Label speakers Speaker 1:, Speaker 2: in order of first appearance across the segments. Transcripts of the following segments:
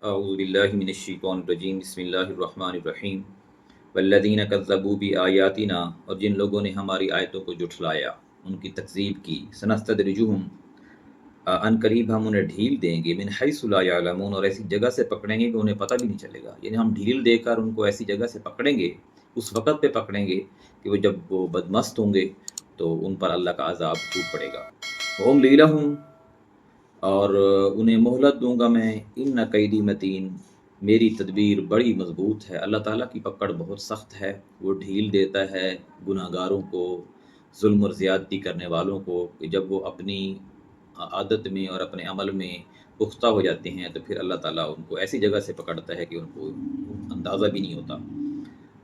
Speaker 1: اعوذ باللہ من الشیطان الرجیم بسم اللہ الرحمن الرحیم والذین کذبوا بآیاتنا، اور جن لوگوں نے ہماری آیتوں کو جھٹلایا، ان کی تکذیب کی، سنستدرجہم، ان قریب ہم انہیں ڈھیل دیں گے، من حیث لا یعلمون، اور ایسی جگہ سے پکڑیں گے کہ انہیں پتہ بھی نہیں چلے گا، یعنی ہم ڈھیل دے کر ان کو ایسی جگہ سے پکڑیں گے، اس وقت پہ پکڑیں گے کہ وہ جب وہ بدمست ہوں گے تو ان پر اللہ کا عذاب ٹوٹ پڑے گا۔ وَأُمْلِي لَهُمْ، اور انہیں مہلت دوں گا میں، ان قیدی متین، میری تدبیر بڑی مضبوط ہے۔ اللہ تعالیٰ کی پکڑ بہت سخت ہے، وہ ڈھیل دیتا ہے گناہ گاروں کو، ظلم اور زیادتی کرنے والوں کو، کہ جب وہ اپنی عادت میں اور اپنے عمل میں پختہ ہو جاتے ہیں تو پھر اللہ تعالیٰ ان کو ایسی جگہ سے پکڑتا ہے کہ ان کو اندازہ بھی نہیں ہوتا۔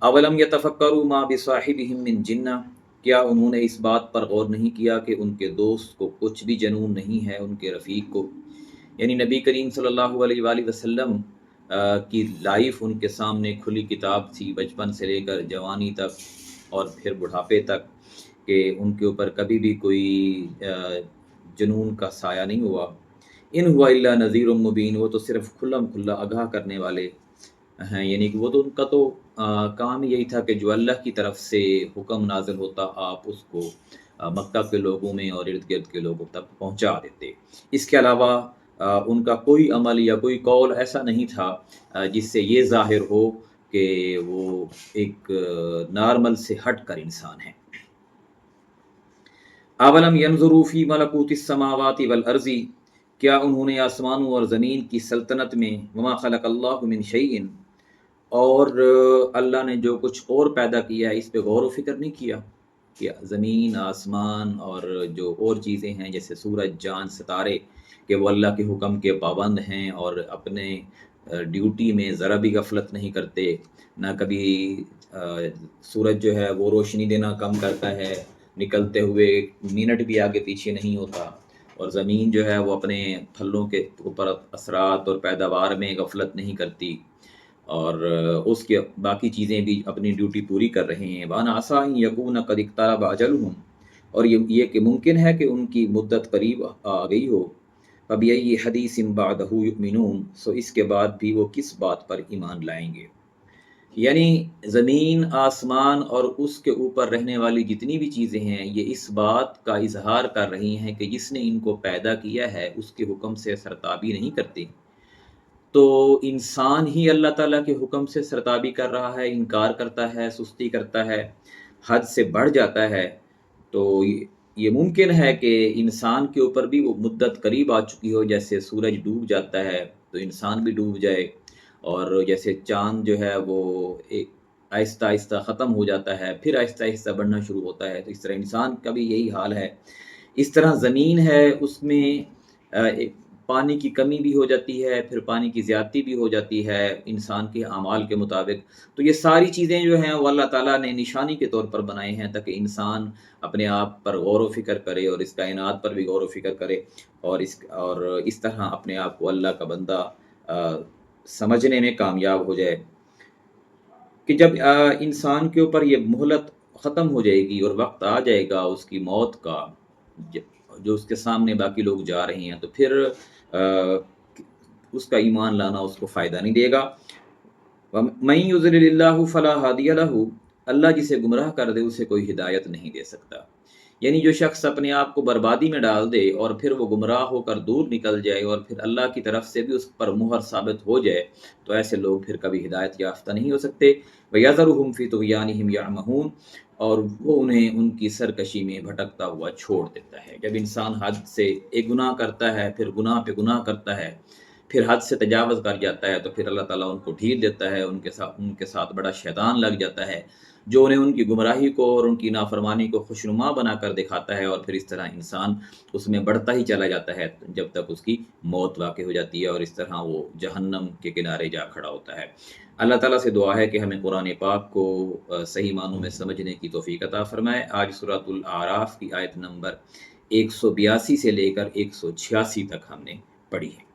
Speaker 1: اولم یتفکروا ما بصاحبہم من جنہ، کیا انہوں نے اس بات پر غور نہیں کیا کہ ان کے دوست کو کچھ بھی جنون نہیں ہے، ان کے رفیق کو، یعنی نبی کریم صلی اللہ علیہ وآلہ وسلم کی لائف ان کے سامنے کھلی کتاب تھی، بچپن سے لے کر جوانی تک اور پھر بڑھاپے تک، کہ ان کے اوپر کبھی بھی کوئی جنون کا سایہ نہیں ہوا۔ ان ہوا الا نذیر مبین، وہ تو صرف کھلم کھلا آگاہ کرنے والے ہیں، یعنی کہ وہ تو ان کا تو کام یہی تھا کہ جو اللہ کی طرف سے حکم نازل ہوتا آپ اس کو مکہ کے لوگوں میں اور ارد گرد کے لوگوں تک پہنچا دیتے۔ اس کے علاوہ ان کا کوئی عمل یا کوئی قول ایسا نہیں تھا جس سے یہ ظاہر ہو کہ وہ ایک نارمل سے ہٹ کر انسان ہے۔ اولم ینظروا فی ملکوت السماوات والارض، کیا انہوں نے آسمانوں اور زمین کی سلطنت میں، وما خلق اللہ من شیء، اور اللہ نے جو کچھ اور پیدا کیا ہے اس پہ غور و فکر نہیں کیا؟ کہ زمین، آسمان اور جو اور چیزیں ہیں جیسے سورج، چاند، ستارے، کہ وہ اللہ کے حکم کے پابند ہیں اور اپنے ڈیوٹی میں ذرا بھی غفلت نہیں کرتے، نہ کبھی سورج جو ہے وہ روشنی دینا کم کرتا ہے، نکلتے ہوئے منٹ بھی آگے پیچھے نہیں ہوتا، اور زمین جو ہے وہ اپنے پھلوں کے اوپر اثرات اور پیداوار میں غفلت نہیں کرتی، اور اس کے باقی چیزیں بھی اپنی ڈیوٹی پوری کر رہے ہیں۔ وَأَنَا عَسَىٰ أَن يَكُونَ قَدِ اقْتَرَبَ أَجَلُهُمْ، اور یہ کہ ممکن ہے کہ ان کی مدت قریب آ گئی ہو۔ فَبِأَيِّ حَدِيثٍ بَعْدَهُ يُؤْمِنُونَ، سو اس کے بعد بھی وہ کس بات پر ایمان لائیں گے؟ یعنی زمین، آسمان اور اس کے اوپر رہنے والی جتنی بھی چیزیں ہیں یہ اس بات کا اظہار کر رہی ہیں کہ جس نے ان کو پیدا کیا ہے اس کے حکم سے سرتابی نہیں کرتے، تو انسان ہی اللہ تعالیٰ کے حکم سے سرتابی کر رہا ہے، انکار کرتا ہے، سستی کرتا ہے، حد سے بڑھ جاتا ہے، تو یہ ممکن ہے کہ انسان کے اوپر بھی وہ مدت قریب آ چکی ہو، جیسے سورج ڈوب جاتا ہے تو انسان بھی ڈوب جائے، اور جیسے چاند جو ہے وہ ایک آہستہ آہستہ ختم ہو جاتا ہے پھر آہستہ آہستہ بڑھنا شروع ہوتا ہے، تو اس طرح انسان کا بھی یہی حال ہے۔ اس طرح زمین ہے، اس میں پانی کی کمی بھی ہو جاتی ہے، پھر پانی کی زیادتی بھی ہو جاتی ہے انسان کے اعمال کے مطابق، تو یہ ساری چیزیں جو ہیں وہ اللہ تعالیٰ نے نشانی کے طور پر بنائے ہیں تاکہ انسان اپنے آپ پر غور و فکر کرے اور اس کائنات پر بھی غور و فکر کرے، اور اس طرح اپنے آپ کو اللہ کا بندہ سمجھنے میں کامیاب ہو جائے، کہ جب انسان کے اوپر یہ مہلت ختم ہو جائے گی اور وقت آ جائے گا اس کی موت کا، جو اس کے سامنے باقی لوگ جا رہے ہیں، تو پھر اس کا ایمان لانا اس کو فائدہ نہیں دے گا۔ مَن یضلل اللہ فلا ہادی لہ، اللہ جسے گمراہ کر دے اسے کوئی ہدایت نہیں دے سکتا، یعنی جو شخص اپنے آپ کو بربادی میں ڈال دے اور پھر وہ گمراہ ہو کر دور نکل جائے اور پھر اللہ کی طرف سے بھی اس پر مہر ثابت ہو جائے، تو ایسے لوگ پھر کبھی ہدایت یافتہ نہیں ہو سکتے۔ وَيَذَرُهُمْ فِي طُغْيَانِهِمْ يَعْمَهُونَ، اور وہ انہیں ان کی سرکشی میں بھٹکتا ہوا چھوڑ دیتا ہے۔ جب انسان حد سے ایک گناہ کرتا ہے، پھر گناہ پہ گناہ کرتا ہے، پھر حد سے تجاوز کر جاتا ہے، تو پھر اللہ تعالیٰ ان کو ڈھیل دیتا ہے، ان کے ساتھ بڑا شیطان لگ جاتا ہے جو انہیں ان کی گمراہی کو اور ان کی نافرمانی کو خوشنما بنا کر دکھاتا ہے، اور پھر اس طرح انسان اس میں بڑھتا ہی چلا جاتا ہے جب تک اس کی موت واقع ہو جاتی ہے، اور اس طرح وہ جہنم کے کنارے جا کھڑا ہوتا ہے۔ اللہ تعالیٰ سے دعا ہے کہ ہمیں قرآن پاک کو صحیح معنوں میں سمجھنے کی توفیق عطا فرمائے۔ آج سورۃ الاعراف کی آیت نمبر 182 سے لے کر 186 تک ہم نے پڑھی ہے۔